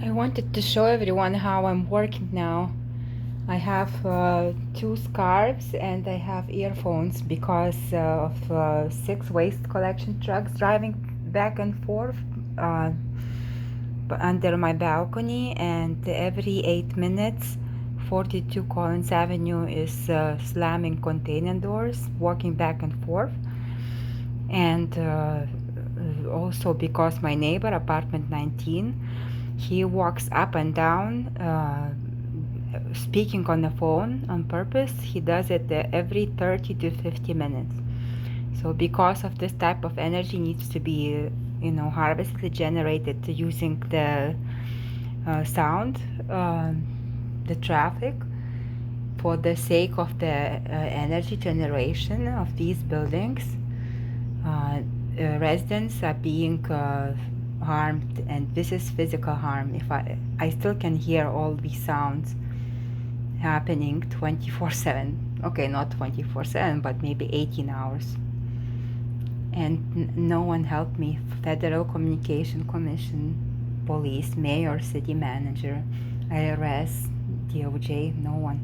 I wanted to show everyone how I'm working now. I have two scarves and I have earphones because of 6 waste collection trucks driving back and forth uh, under my balcony, and every 8 minutes 42 Collins Avenue is slamming container doors, walking back and forth. And also because my neighbor, apartment 19, he walks up and down speaking on the phone on purpose. He does it every 30 to 50 minutes. So because of this type of energy needs to be harvested, generated using the sound, the traffic, for the sake of the energy generation of these buildings. Residents are being harmed, and this is physical harm. If I still can hear all these sounds happening 24/7. Okay, not 24/7, but maybe 18 hours. And no one helped me. Federal Communication Commission, police, mayor, city manager, IRS, DOJ, no one.